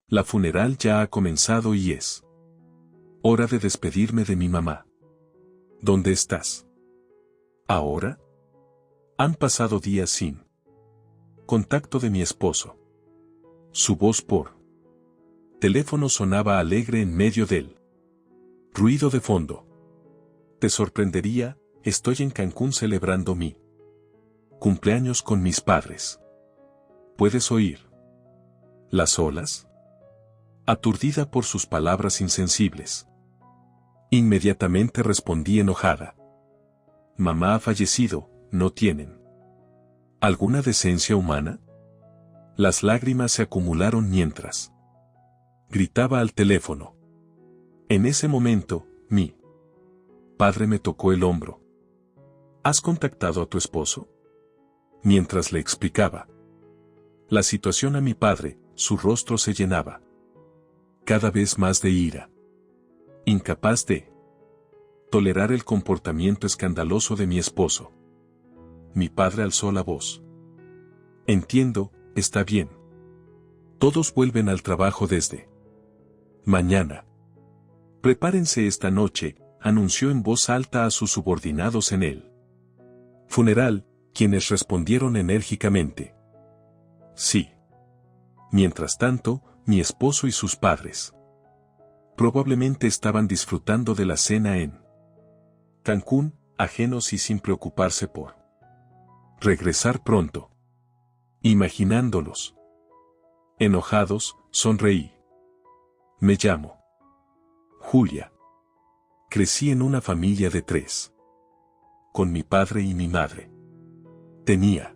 La funeral ya ha comenzado y es hora de despedirme de mi mamá. ¿Dónde estás? ¿Ahora? Han pasado días sin contacto de mi esposo. Su voz por teléfono sonaba alegre en medio del ruido de fondo. Te sorprendería, estoy en Cancún celebrando mi cumpleaños con mis padres. ¿Puedes oír las olas? Aturdida por sus palabras insensibles. Inmediatamente respondí enojada. Mamá ha fallecido, ¿no tienen alguna decencia humana? Las lágrimas se acumularon mientras gritaba al teléfono. En ese momento, mi padre me tocó el hombro. ¿Has contactado a tu esposo? Mientras le explicaba la situación a mi padre, su rostro se llenaba cada vez más de ira. Incapaz de tolerar el comportamiento escandaloso de mi esposo, mi padre alzó la voz. Entiendo, está bien. Todos vuelven al trabajo desde mañana. Prepárense esta noche, anunció en voz alta a sus subordinados en el funeral, quienes respondieron enérgicamente. Sí. Mientras tanto, mi esposo y sus padres probablemente estaban disfrutando de la cena en Cancún, ajenos y sin preocuparse por regresar pronto. Imaginándolos enojados, sonreí. Me llamo Julia. Crecí en una familia de 3. Con mi padre y mi madre. Tenía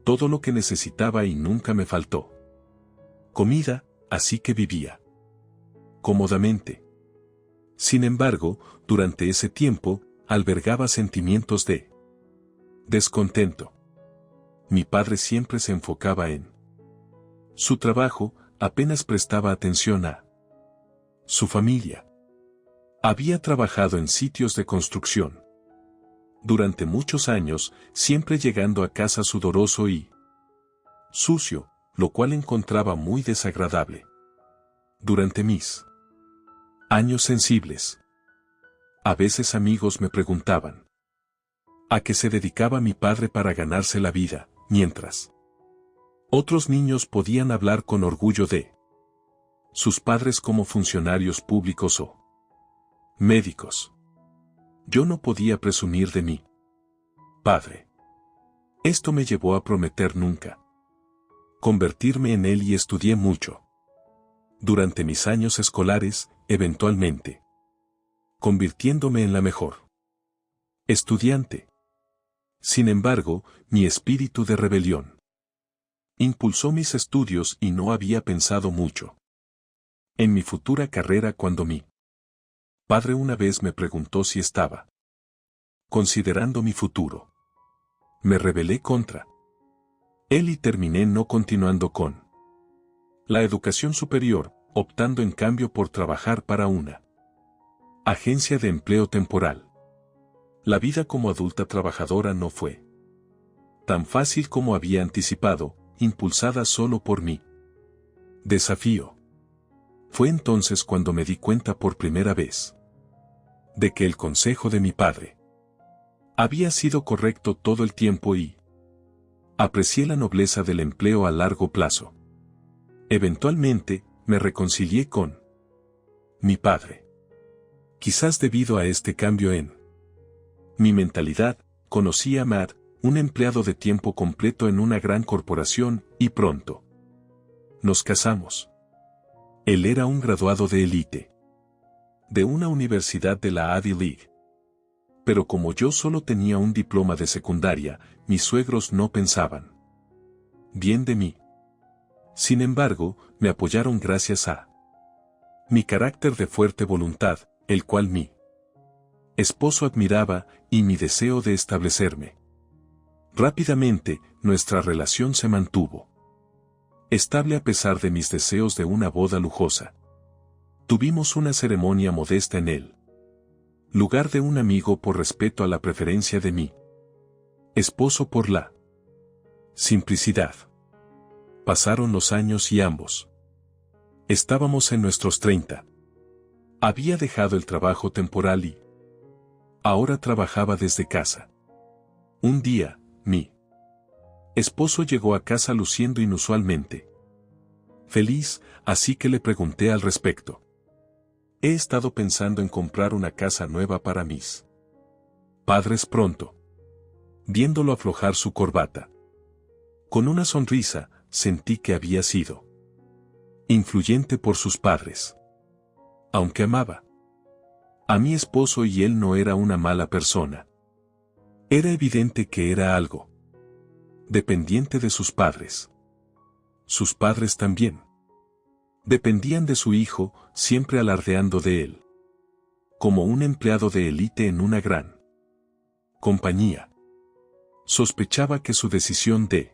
todo lo que necesitaba y nunca me faltó comida, así que vivía cómodamente. Sin embargo, durante ese tiempo, albergaba sentimientos de descontento. Mi padre siempre se enfocaba en su trabajo, apenas prestaba atención a su familia. Había trabajado en sitios de construcción durante muchos años, siempre llegando a casa sudoroso y sucio, lo cual encontraba muy desagradable. Durante mis años sensibles, a veces amigos me preguntaban a qué se dedicaba mi padre para ganarse la vida, mientras otros niños podían hablar con orgullo de sus padres como funcionarios públicos o médicos. Yo no podía presumir de mi padre. Esto me llevó a prometer nunca convertirme en él y estudié mucho. Durante mis años escolares, eventualmente, convirtiéndome en la mejor estudiante. Sin embargo, mi espíritu de rebelión impulsó mis estudios y no había pensado mucho en mi futura carrera cuando mi padre una vez me preguntó si estaba considerando mi futuro. Me rebelé contra él y terminé no continuando con la educación superior, optando en cambio por trabajar para una agencia de empleo temporal. La vida como adulta trabajadora no fue tan fácil como había anticipado, impulsada solo por mí. Desafío. Fue entonces cuando me di cuenta por primera vez de que el consejo de mi padre había sido correcto todo el tiempo y aprecié la nobleza del empleo a largo plazo. Eventualmente, me reconcilié con mi padre. Quizás debido a este cambio en mi mentalidad, conocí a Matt, un empleado de tiempo completo en una gran corporación, y pronto nos casamos. Él era un graduado de élite de una universidad de la Ivy League. Pero como yo solo tenía un diploma de secundaria, mis suegros no pensaban bien de mí. Sin embargo, me apoyaron gracias a mi carácter de fuerte voluntad, el cual mi esposo admiraba, y mi deseo de establecerme. Rápidamente, nuestra relación se mantuvo estable a pesar de mis deseos de una boda lujosa. Tuvimos una ceremonia modesta en el lugar de un amigo por respeto a la preferencia de mi esposo por la simplicidad. Pasaron los años y ambos Estábamos en nuestros 30. Había dejado el trabajo temporal y ahora trabajaba desde casa. Un día, mi esposo llegó a casa luciendo inusualmente feliz, así que le pregunté al respecto. He estado pensando en comprar una casa nueva para mis padres pronto. Viéndolo aflojar su corbata. Con una sonrisa, sentí que había sido influyente por sus padres. Aunque amaba a mi esposo y él no era una mala persona. Era evidente que era algo dependiente de sus padres. Sus padres también dependían de su hijo, siempre alardeando de él. Como un empleado de élite en una gran compañía. Sospechaba que su decisión de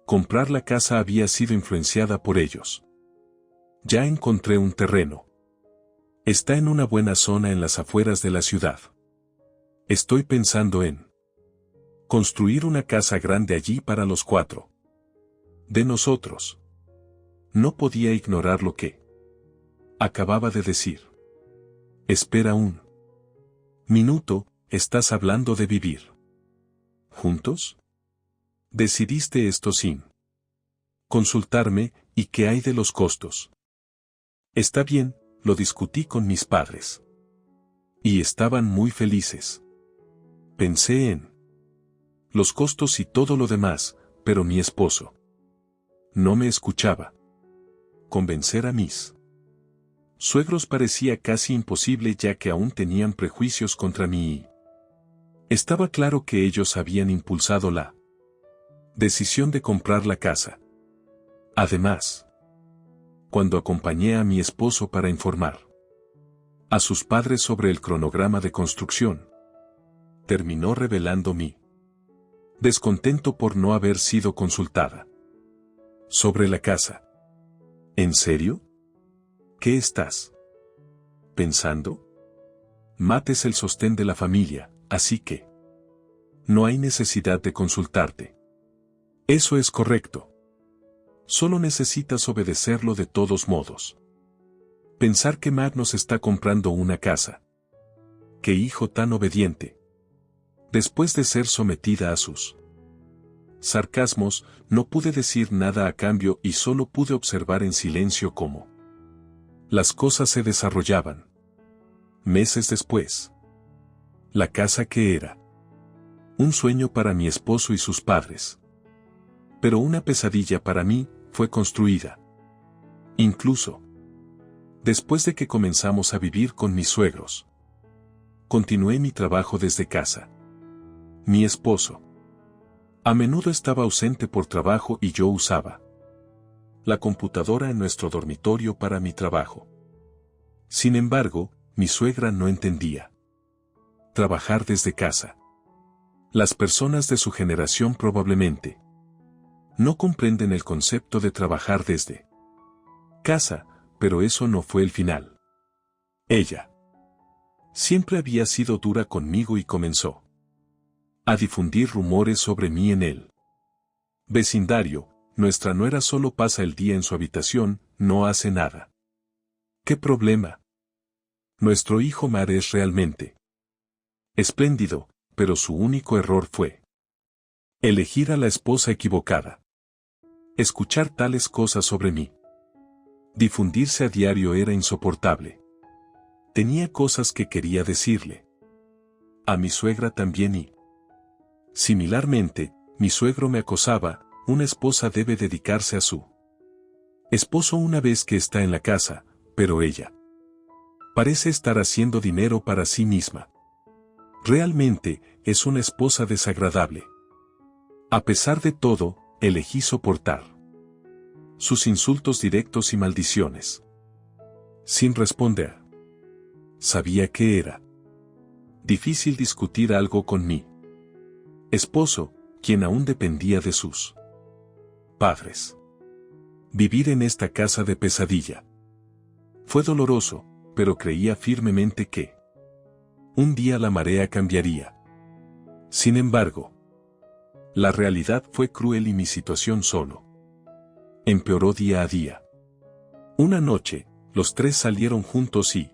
comprar la casa había sido influenciada por ellos. Ya encontré un terreno. Está en una buena zona en las afueras de la ciudad. Estoy pensando en construir una casa grande allí para los 4 de nosotros. No podía ignorar lo que acababa de decir. Espera un minuto, ¿estás hablando de vivir juntos? Decidiste esto sin consultarme, ¿y qué hay de los costos? Está bien, lo discutí con mis padres. Y estaban muy felices. Pensé en los costos y todo lo demás, pero mi esposo no me escuchaba. Convencer a mis suegros parecía casi imposible ya que aún tenían prejuicios contra mí y estaba claro que ellos habían impulsado la decisión de comprar la casa. Además, cuando acompañé a mi esposo para informar a sus padres sobre el cronograma de construcción, terminó revelando mi descontento por no haber sido consultada sobre la casa. ¿En serio? ¿Qué estás pensando? Matt es el sostén de la familia, así que no hay necesidad de consultarte. Eso es correcto. Solo necesitas obedecerlo de todos modos. Pensar que Matt nos está comprando una casa. ¡Qué hijo tan obediente! Después de ser sometida a sus sarcasmos, no pude decir nada a cambio y solo pude observar en silencio cómo las cosas se desarrollaban. Meses después, la casa que era un sueño para mi esposo y sus padres, pero una pesadilla para mí, fue construida. Incluso después de que comenzamos a vivir con mis suegros, continué mi trabajo desde casa. Mi esposo a menudo estaba ausente por trabajo y yo usaba la computadora en nuestro dormitorio para mi trabajo. Sin embargo, mi suegra no entendía trabajar desde casa. Las personas de su generación probablemente no comprenden el concepto de trabajar desde casa, pero eso no fue el final. Ella siempre había sido dura conmigo y comenzó a difundir rumores sobre mí en el vecindario. Nuestra nuera solo pasa el día en su habitación, no hace nada. ¿Qué problema? Nuestro hijo Mar es realmente espléndido, pero su único error fue elegir a la esposa equivocada. Escuchar tales cosas sobre mí, difundirse a diario era insoportable. Tenía cosas que quería decirle a mi suegra también y similarmente, mi suegro me acosaba. Una esposa debe dedicarse a su esposo una vez que está en la casa, pero ella parece estar haciendo dinero para sí misma. Realmente, es una esposa desagradable. A pesar de todo, elegí soportar sus insultos directos y maldiciones sin responder. Sabía que era difícil discutir algo con mi esposo, quien aún dependía de sus padres. Vivir en esta casa de pesadilla fue doloroso, pero creía firmemente que un día la marea cambiaría. Sin embargo, la realidad fue cruel y mi situación solo empeoró día a día. Una noche, los tres salieron juntos y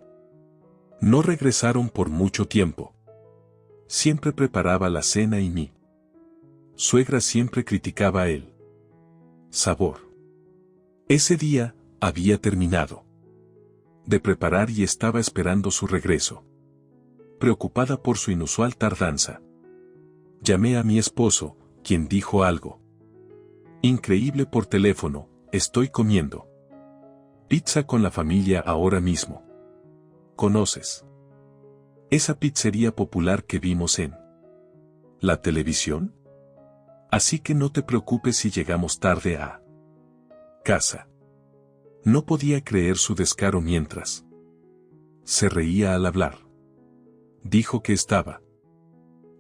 no regresaron por mucho tiempo. Siempre preparaba la cena y mi suegra siempre criticaba el sabor. Ese día, había terminado de preparar y estaba esperando su regreso. Preocupada por su inusual tardanza, llamé a mi esposo, quien dijo algo increíble por teléfono: estoy comiendo pizza con la familia ahora mismo. ¿Conoces esa pizzería popular que vimos en la televisión? Así que no te preocupes si llegamos tarde a casa. No podía creer su descaro mientras se reía al hablar. Dijo que estaba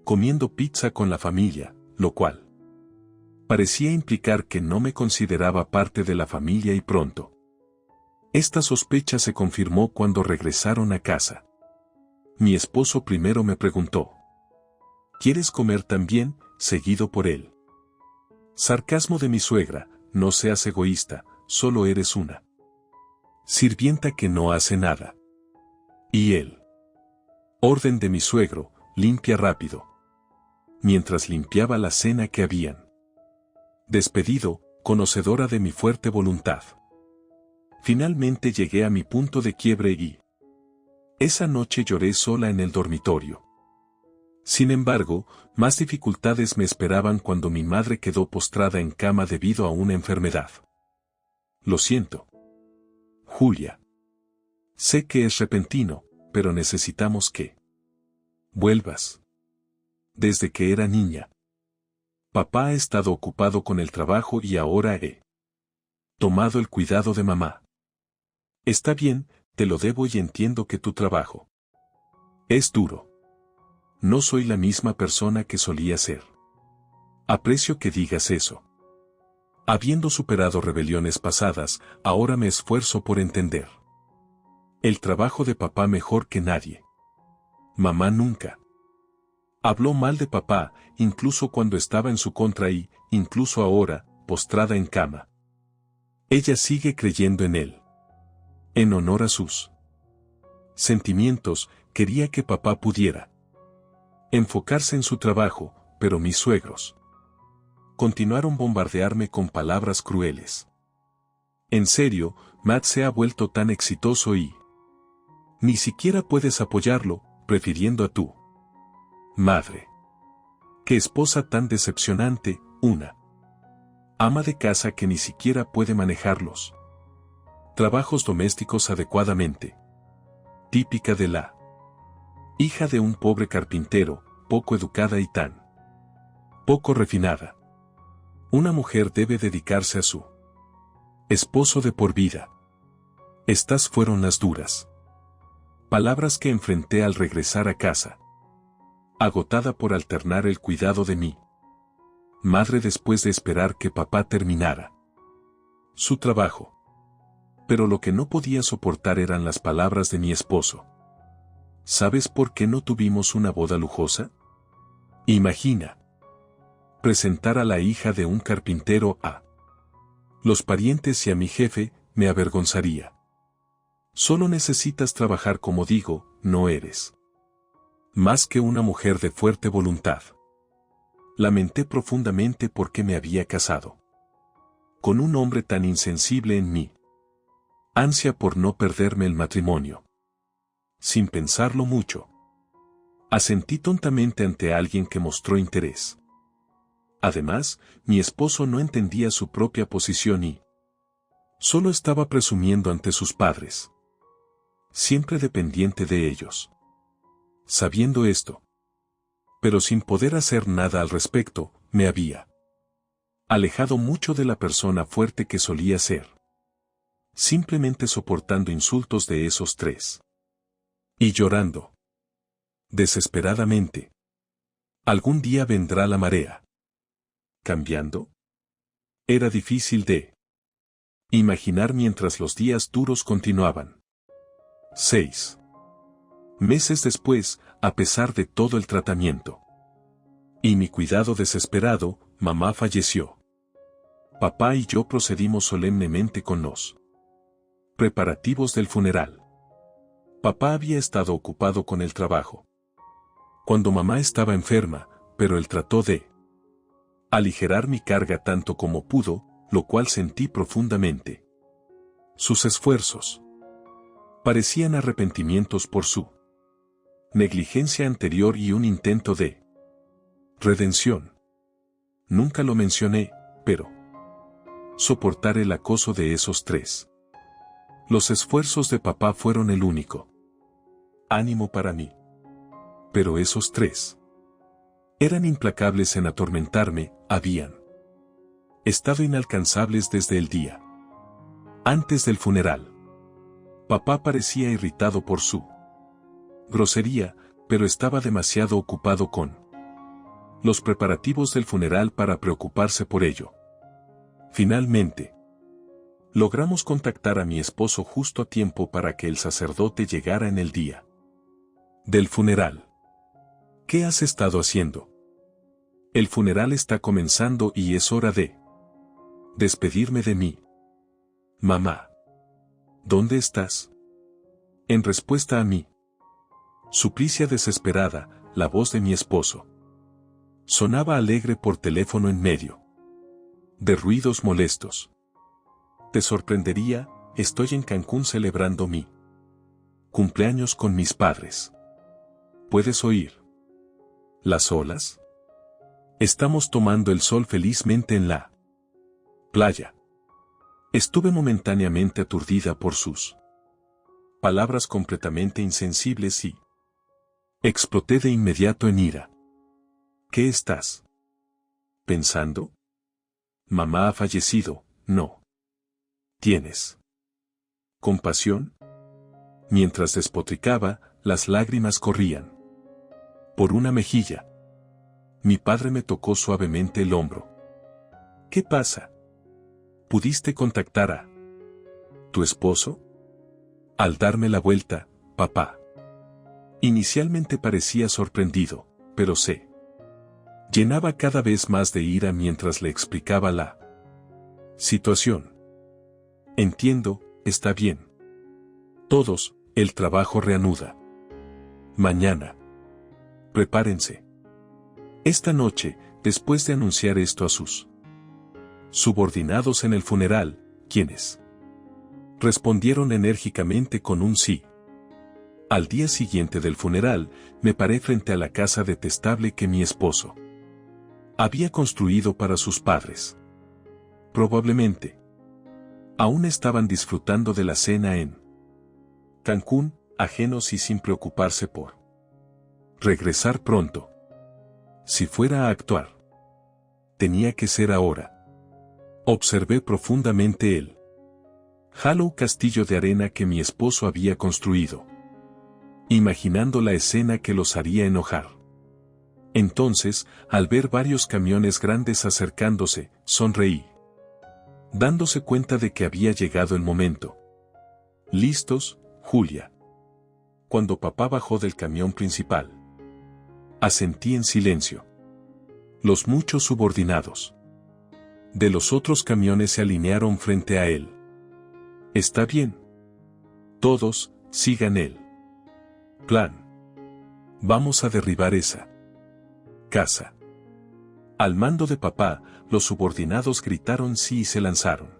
comiendo pizza con la familia, lo cual parecía implicar que no me consideraba parte de la familia y pronto esta sospecha se confirmó cuando regresaron a casa. Mi esposo primero me preguntó: ¿quieres comer también?, seguido por él sarcasmo de mi suegra: no seas egoísta, solo eres una sirvienta que no hace nada. Y él orden de mi suegro: limpia rápido. Mientras limpiaba la cena que habían despedido, conocedora de mi fuerte voluntad. Finalmente llegué a mi punto de quiebre y esa noche lloré sola en el dormitorio. Sin embargo, más dificultades me esperaban cuando mi madre quedó postrada en cama debido a una enfermedad. Lo siento, Julia. Sé que es repentino, pero necesitamos que vuelvas. Desde que era niña, papá ha estado ocupado con el trabajo y ahora he tomado el cuidado de mamá. Está bien, te lo debo y entiendo que tu trabajo es duro. No soy la misma persona que solía ser. Aprecio que digas eso. Habiendo superado rebeliones pasadas, ahora me esfuerzo por entender el trabajo de papá mejor que nadie. Mamá nunca habló mal de papá, incluso cuando estaba en su contra y, incluso ahora, postrada en cama. Ella sigue creyendo en él. En honor a sus sentimientos, quería que papá pudiera enfocarse en su trabajo, pero mis suegros continuaron bombardearme con palabras crueles. En serio, Matt se ha vuelto tan exitoso y ni siquiera puedes apoyarlo, prefiriendo a tu madre. Qué esposa tan decepcionante, una ama de casa que ni siquiera puede manejarlos trabajos domésticos adecuadamente. Típica de la hija de un pobre carpintero, poco educada y tan poco refinada. Una mujer debe dedicarse a su esposo de por vida. Estas fueron las duras palabras que enfrenté al regresar a casa, agotada por alternar el cuidado de mi madre después de esperar que papá terminara su trabajo. Pero lo que no podía soportar eran las palabras de mi esposo. ¿Sabes por qué no tuvimos una boda lujosa? Imagina presentar a la hija de un carpintero a los parientes y a mi jefe, me avergonzaría. Solo necesitas trabajar como digo, no eres más que una mujer de fuerte voluntad. Lamenté profundamente por qué me había casado con un hombre tan insensible en mí. Ansia por no perderme el matrimonio. Sin pensarlo mucho, asentí tontamente ante alguien que mostró interés. Además, mi esposo no entendía su propia posición y solo estaba presumiendo ante sus padres, siempre dependiente de ellos. Sabiendo esto, pero sin poder hacer nada al respecto, me había alejado mucho de la persona fuerte que solía ser. Simplemente soportando insultos de esos tres. Y llorando desesperadamente. Algún día vendrá la marea cambiando. Era difícil de imaginar mientras los días duros continuaban. 6 meses después, a pesar de todo el tratamiento y mi cuidado desesperado, mamá falleció. Papá y yo procedimos solemnemente con los Preparativos del funeral. Papá había estado ocupado con el trabajo. Cuando mamá estaba enferma, pero él trató de aligerar mi carga tanto como pudo, lo cual sentí profundamente. Sus esfuerzos parecían arrepentimientos por su negligencia anterior y un intento de redención. Nunca lo mencioné, pero soportar el acoso de esos tres. Los esfuerzos de papá fueron el único ánimo para mí. Pero esos tres eran implacables en atormentarme, habían estado inalcanzables desde el día antes del funeral. Papá parecía irritado por su grosería, pero estaba demasiado ocupado con los preparativos del funeral para preocuparse por ello. Finalmente, logramos contactar a mi esposo justo a tiempo para que el sacerdote llegara en el día del funeral. ¿Qué has estado haciendo? El funeral está comenzando y es hora de despedirme de mí. Mamá. ¿Dónde estás? En respuesta a mí suplicia desesperada, la voz de mi esposo sonaba alegre por teléfono en medio de ruidos molestos. Te sorprendería, estoy en Cancún celebrando mi cumpleaños con mis padres. ¿Puedes oír las olas? Estamos tomando el sol felizmente en la playa. Estuve momentáneamente aturdida por sus palabras completamente insensibles y exploté de inmediato en ira. ¿Qué estás pensando? Mamá ha fallecido, ¿no tienes compasión? Mientras despotricaba, las lágrimas corrían por una mejilla. Mi padre me tocó suavemente el hombro. ¿Qué pasa? ¿Pudiste contactar a tu esposo? Al darme la vuelta, papá inicialmente parecía sorprendido, pero se llenaba cada vez más de ira mientras le explicaba la situación. Entiendo, está bien. Todos, el trabajo reanuda mañana. Prepárense. Esta noche, después de anunciar esto a sus subordinados en el funeral, quienes respondieron enérgicamente con un sí. Al día siguiente del funeral, me paré frente a la casa detestable que mi esposo había construido para sus padres. Probablemente aún estaban disfrutando de la cena en Cancún, ajenos y sin preocuparse por regresar pronto. Si fuera a actuar, tenía que ser ahora. Observé profundamente el hollow castillo de arena que mi esposo había construido, imaginando la escena que los haría enojar. Entonces, al ver varios camiones grandes acercándose, sonreí, dándose cuenta de que había llegado el momento. ¿Listos, Julia? Cuando papá bajó del camión principal, asentí en silencio. Los muchos subordinados de los otros camiones se alinearon frente a él. Está bien. Todos, sigan el plan. Vamos a derribar esa casa. Al mando de papá, los subordinados gritaron sí y se lanzaron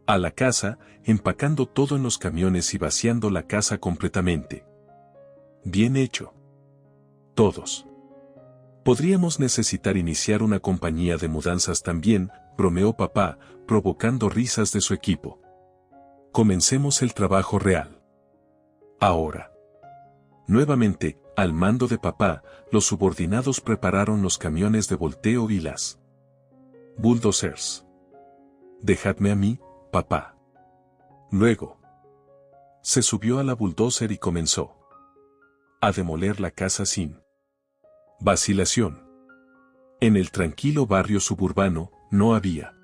a la casa, empacando todo en los camiones y vaciando la casa completamente. Bien hecho. Todos. Podríamos necesitar iniciar una compañía de mudanzas también, bromeó papá, provocando risas de su equipo. Comencemos el trabajo real. Ahora. Nuevamente, al mando de papá, los subordinados prepararon los camiones de volteo y las bulldozers. Dejadme a mí, papá. Luego, se subió a la bulldozer y comenzó a demoler la casa sin vacilación. En el tranquilo barrio suburbano, no había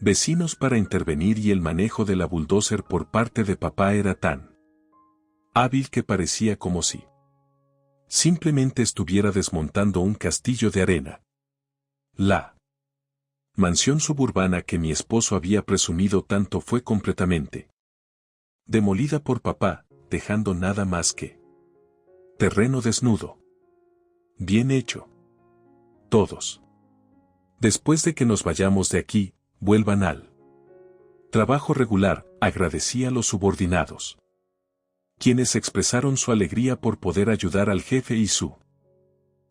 vecinos para intervenir y el manejo de la bulldozer por parte de papá era tan hábil que parecía como si simplemente estuviera desmontando un castillo de arena. La mansión suburbana que mi esposo había presumido tanto fue completamente demolida por papá, dejando nada más que terreno desnudo. Bien hecho. Todos. Después de que nos vayamos de aquí, vuelvan al trabajo regular, agradecí a los subordinados, quienes expresaron su alegría por poder ayudar al jefe y su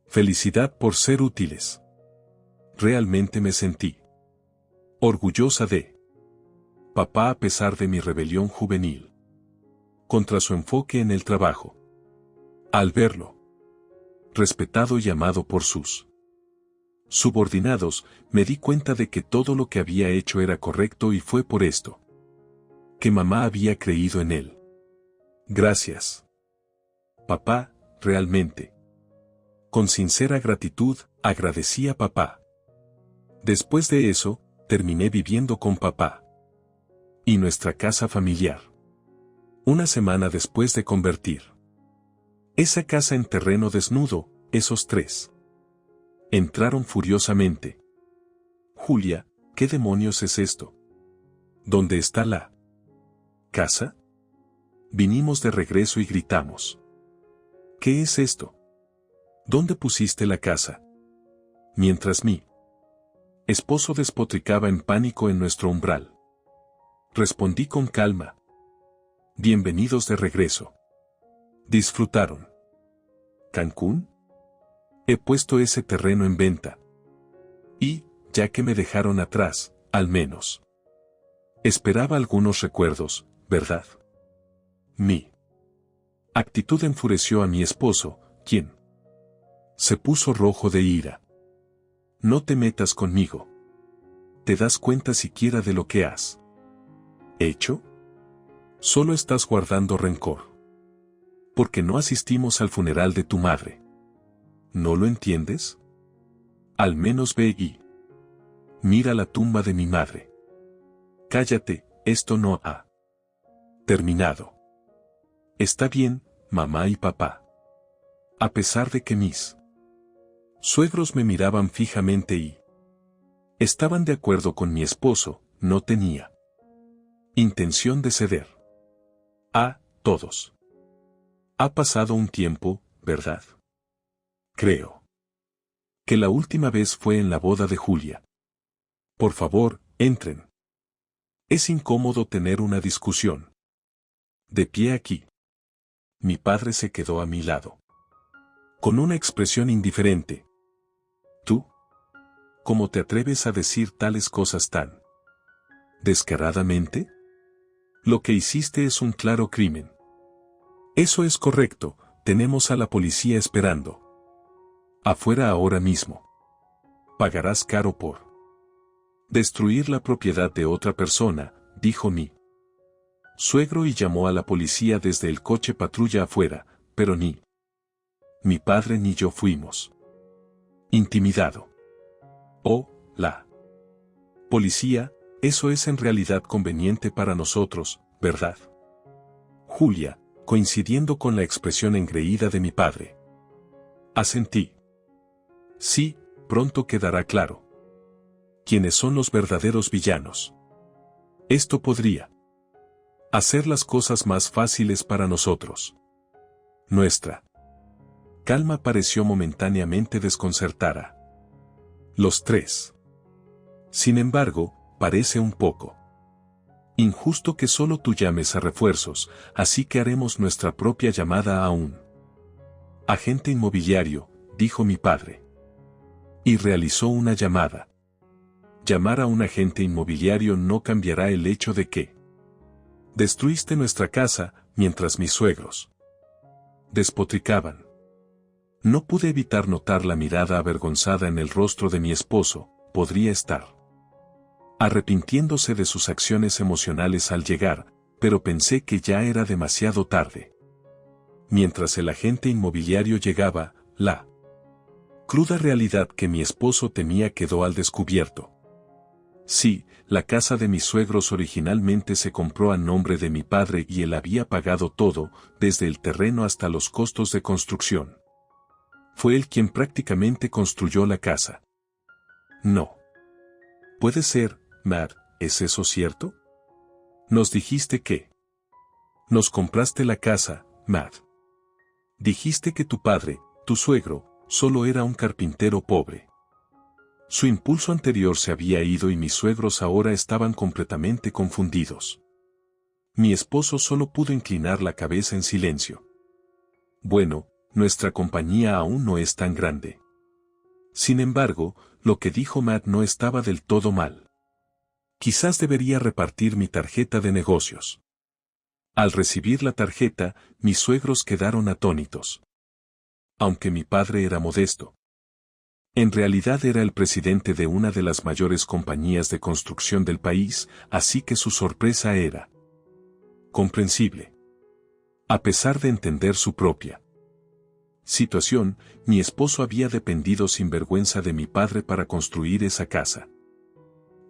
felicidad por ser útiles. Realmente me sentí orgullosa de papá a pesar de mi rebelión juvenil contra su enfoque en el trabajo. Al verlo respetado y amado por sus subordinados, me di cuenta de que todo lo que había hecho era correcto y fue por esto que mamá había creído en él. Gracias, papá, realmente. Con sincera gratitud, agradecí a papá. Después de eso, terminé viviendo con papá y nuestra casa familiar. Una semana después de convertir esa casa en terreno desnudo, esos tres entraron furiosamente. Julia, ¿qué demonios es esto? ¿Dónde está la casa? Vinimos de regreso y gritamos. ¿Qué es esto? ¿Dónde pusiste la casa? Mientras mi esposo despotricaba en pánico en nuestro umbral. Respondí con calma. Bienvenidos de regreso. ¿Disfrutaron Cancún? He puesto ese terreno en venta. Y, ya que me dejaron atrás, al menos esperaba algunos recuerdos, ¿verdad? Mi actitud enfureció a mi esposo, quien se puso rojo de ira. No te metas conmigo. ¿Te das cuenta siquiera de lo que has hecho? Solo estás guardando rencor. Porque no asistimos al funeral de tu madre. ¿No lo entiendes? Al menos ve y mira la tumba de mi madre. Cállate, esto no ha terminado. Está bien, mamá y papá. A pesar de que mis suegros me miraban fijamente y estaban de acuerdo con mi esposo, no tenía intención de ceder a todos. Ha pasado un tiempo, ¿verdad? Creo que la última vez fue en la boda de Julia. Por favor, entren. Es incómodo tener una discusión. De pie aquí. Mi padre se quedó a mi lado, con una expresión indiferente. ¿Tú? ¿Cómo te atreves a decir tales cosas tan descaradamente? Lo que hiciste es un claro crimen. Eso es correcto, tenemos a la policía esperando. Afuera ahora mismo. Pagarás caro por destruir la propiedad de otra persona, dijo mi suegro y llamó a la policía desde el coche patrulla afuera, pero ni mi padre ni yo fuimos intimidado. Oh, la policía, eso es en realidad conveniente para nosotros, ¿verdad? Julia, coincidiendo con la expresión engreída de mi padre. Asentí. Sí, pronto quedará claro quiénes son los verdaderos villanos. Esto podría hacer las cosas más fáciles para nosotros. Nuestra calma pareció momentáneamente desconcertar a los tres. Sin embargo, parece un poco injusto que solo tú llames a refuerzos, así que haremos nuestra propia llamada a un agente inmobiliario, dijo mi padre. Y realizó una llamada. Llamar a un agente inmobiliario no cambiará el hecho de que destruiste nuestra casa, mientras mis suegros despotricaban. No pude evitar notar la mirada avergonzada en el rostro de mi esposo, podría estar arrepintiéndose de sus acciones emocionales al llegar, pero pensé que ya era demasiado tarde. Mientras el agente inmobiliario llegaba, la cruda realidad que mi esposo temía quedó al descubierto. Sí, la casa de mis suegros originalmente se compró a nombre de mi padre y él había pagado todo, desde el terreno hasta los costos de construcción. Fue él quien prácticamente construyó la casa. No. Puede ser, Mar, ¿es eso cierto? Nos dijiste que Nos compraste la casa, Matt. Dijiste que tu padre, tu suegro, solo era un carpintero pobre. Su impulso anterior se había ido y mis suegros ahora estaban completamente confundidos. Mi esposo solo pudo inclinar la cabeza en silencio. Bueno, nuestra compañía aún no es tan grande. Sin embargo, lo que dijo Matt no estaba del todo mal. Quizás debería repartir mi tarjeta de negocios. Al recibir la tarjeta, mis suegros quedaron atónitos. Aunque mi padre era modesto, en realidad era el presidente de una de las mayores compañías de construcción del país, así que su sorpresa era comprensible. A pesar de entender su propia situación, mi esposo había dependido sin vergüenza de mi padre para construir esa casa.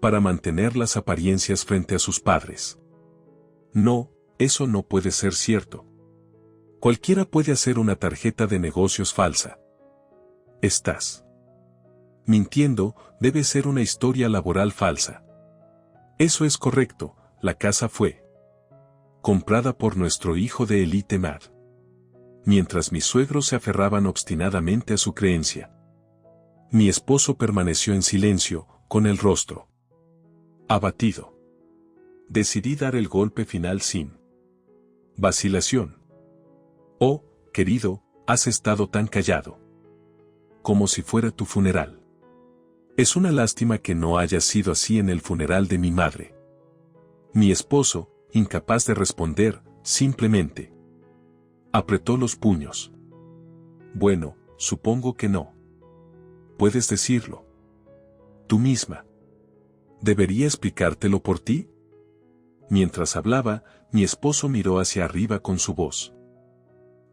Para mantener las apariencias frente a sus padres. No, eso no puede ser cierto. Cualquiera puede hacer una tarjeta de negocios falsa. Estás mintiendo, debe ser una historia laboral falsa. Eso es correcto, la casa fue comprada por nuestro hijo de élite Matt. Mientras mis suegros se aferraban obstinadamente a su creencia. Mi esposo permaneció en silencio, con el rostro abatido. Decidí dar el golpe final sin vacilación. Oh, querido, has estado tan callado. Como si fuera tu funeral. Es una lástima que no haya sido así en el funeral de mi madre. Mi esposo, incapaz de responder, simplemente apretó los puños. Bueno, supongo que no. Puedes decirlo. Tú misma. ¿Debería explicártelo por ti? Mientras hablaba, mi esposo miró hacia arriba con su voz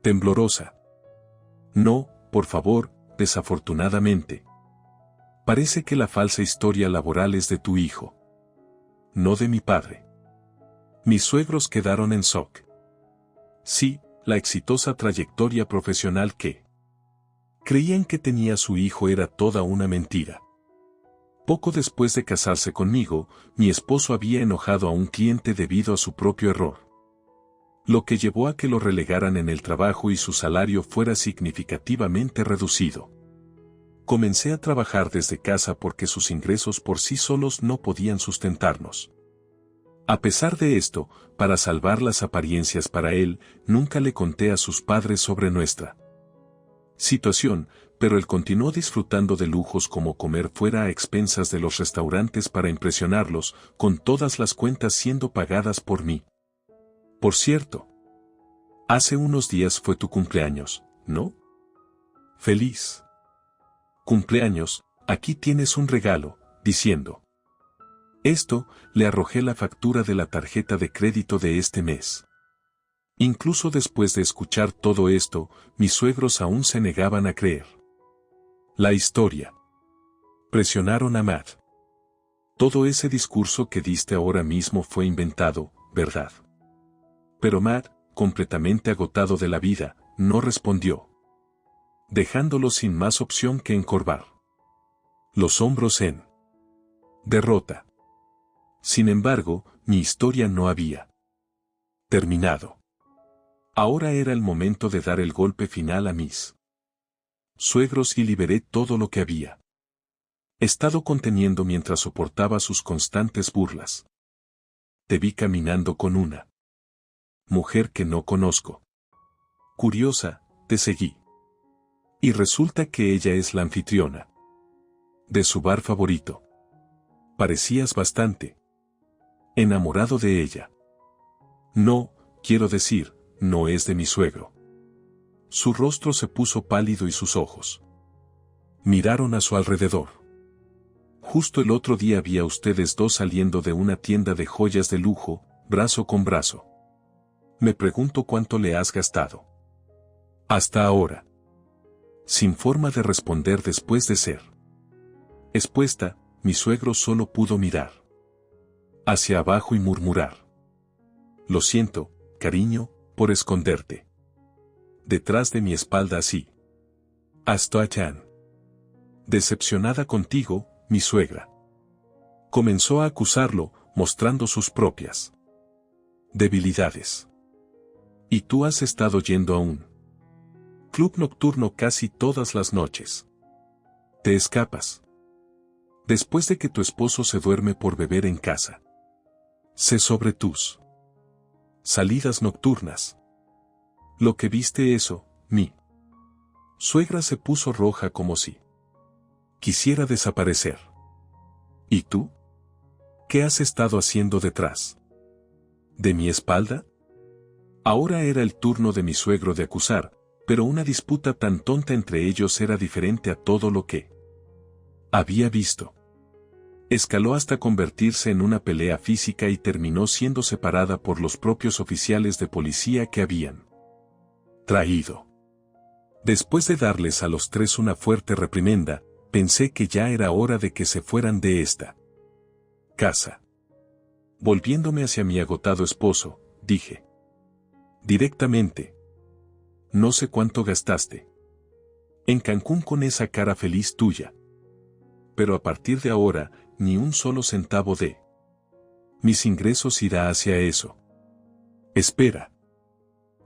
temblorosa. No, por favor, desafortunadamente. Parece que la falsa historia laboral es de tu hijo. No de mi padre. Mis suegros quedaron en shock. Sí, la exitosa trayectoria profesional que creían que tenía su hijo era toda una mentira. Poco después de casarse conmigo, mi esposo había enojado a un cliente debido a su propio error. Lo que llevó a que lo relegaran en el trabajo y su salario fuera significativamente reducido. Comencé a trabajar desde casa porque sus ingresos por sí solos no podían sustentarnos. A pesar de esto, para salvar las apariencias para él, nunca le conté a sus padres sobre nuestra situación, pero él continuó disfrutando de lujos como comer fuera a expensas de los restaurantes para impresionarlos, con todas las cuentas siendo pagadas por mí. Por cierto, hace unos días fue tu cumpleaños, ¿no? Feliz cumpleaños, aquí tienes un regalo, diciendo. Esto, le arrojé la factura de la tarjeta de crédito de este mes. Incluso después de escuchar todo esto, mis suegros aún se negaban a creer. La historia. Presionaron a Matt. Todo ese discurso que diste ahora mismo fue inventado, ¿verdad? Pero Matt, completamente agotado de la vida, no respondió. Dejándolo sin más opción que encorvar los hombros en derrota. Sin embargo, mi historia no había terminado. Ahora era el momento de dar el golpe final a mis suegros y liberé todo lo que había estado conteniendo mientras soportaba sus constantes burlas. Te vi caminando con una mujer que no conozco. Curiosa, te seguí. Y resulta que ella es la anfitriona de su bar favorito. Parecías bastante enamorado de ella. No, quiero decir, no es de mi suegro. Su rostro se puso pálido y sus ojos miraron a su alrededor. Justo el otro día vi a ustedes dos saliendo de una tienda de joyas de lujo, brazo con brazo. Me pregunto cuánto le has gastado. Hasta ahora. Sin forma de responder después de ser expuesta, mi suegro solo pudo mirar hacia abajo y murmurar. Lo siento, cariño, por esconderte detrás de mi espalda así. Hasta allá. Decepcionada contigo, mi suegra comenzó a acusarlo, mostrando sus propias debilidades. Y tú has estado yendo a un club nocturno casi todas las noches. Te escapas. Después de que tu esposo se duerme por beber en casa. Sé sobre tus salidas nocturnas. Lo que viste eso, mi suegra se puso roja como si quisiera desaparecer. ¿Y tú? ¿Qué has estado haciendo detrás de mi espalda? Ahora era el turno de mi suegro de acusar, pero una disputa tan tonta entre ellos era diferente a todo lo que había visto. Escaló hasta convertirse en una pelea física y terminó siendo separada por los propios oficiales de policía que habían traído. Después de darles a los tres una fuerte reprimenda, pensé que ya era hora de que se fueran de esta casa. Volviéndome hacia mi agotado esposo, dije directamente: no sé cuánto gastaste en Cancún con esa cara feliz tuya. Pero a partir de ahora, ni un solo centavo de mis ingresos irá hacia eso. Espera.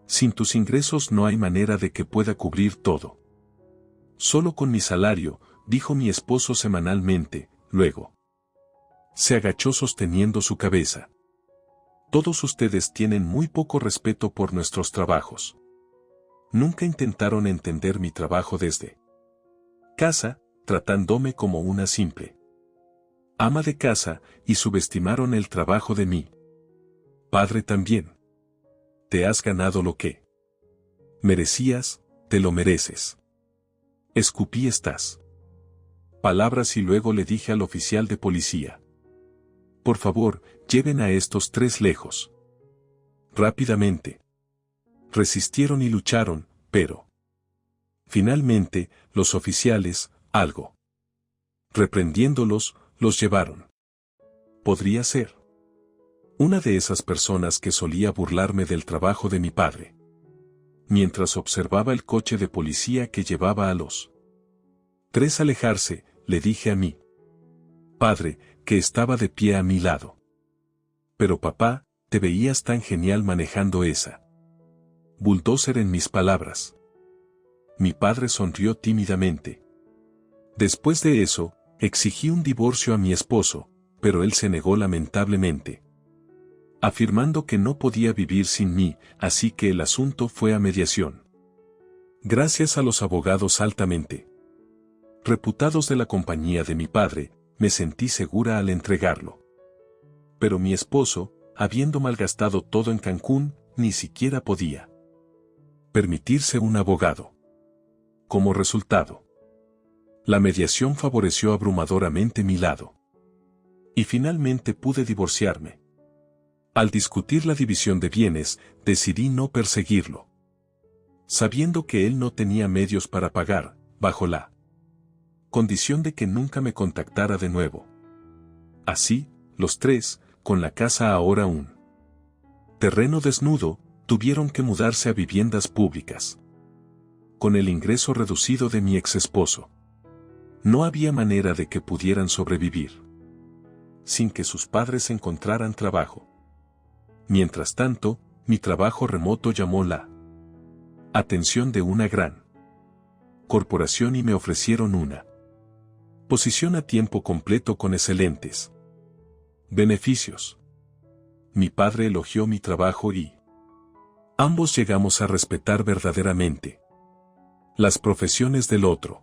Sin tus ingresos no hay manera de que pueda cubrir todo. Solo con mi salario, dijo mi esposo semanalmente, luego se agachó sosteniendo su cabeza. Todos ustedes tienen muy poco respeto por nuestros trabajos. Nunca intentaron entender mi trabajo desde casa, tratándome como una simple ama de casa, y subestimaron el trabajo de mi padre también. Te has ganado lo que merecías, te lo mereces. Escupí estas palabras y luego le dije al oficial de policía: por favor, lleven a estos tres lejos. Rápidamente. Resistieron y lucharon, pero finalmente, los oficiales, algo reprendiéndolos, los llevaron. Podría ser una de esas personas que solía burlarme del trabajo de mi padre. Mientras observaba el coche de policía que llevaba a los tres alejarse, le dije a mi padre, que estaba de pie a mi lado: pero papá, te veías tan genial manejando esa bulldozer. En mis palabras. Mi padre sonrió tímidamente. Después de eso, exigí un divorcio a mi esposo, pero él se negó lamentablemente, afirmando que no podía vivir sin mí, así que el asunto fue a mediación. Gracias a los abogados altamente reputados de la compañía de mi padre, me sentí segura al entregarlo. Pero mi esposo, habiendo malgastado todo en Cancún, ni siquiera podía permitirse un abogado. Como resultado, la mediación favoreció abrumadoramente mi lado. Y finalmente pude divorciarme. Al discutir la división de bienes, decidí no perseguirlo, sabiendo que él no tenía medios para pagar, bajo la condición de que nunca me contactara de nuevo. Así, los tres, con la casa ahora un terreno desnudo, tuvieron que mudarse a viviendas públicas. Con el ingreso reducido de mi exesposo, no había manera de que pudieran sobrevivir sin que sus padres encontraran trabajo. Mientras tanto, mi trabajo remoto llamó la atención de una gran corporación y me ofrecieron una posición a tiempo completo con excelentes beneficios. Mi padre elogió mi trabajo y ambos llegamos a respetar verdaderamente las profesiones del otro.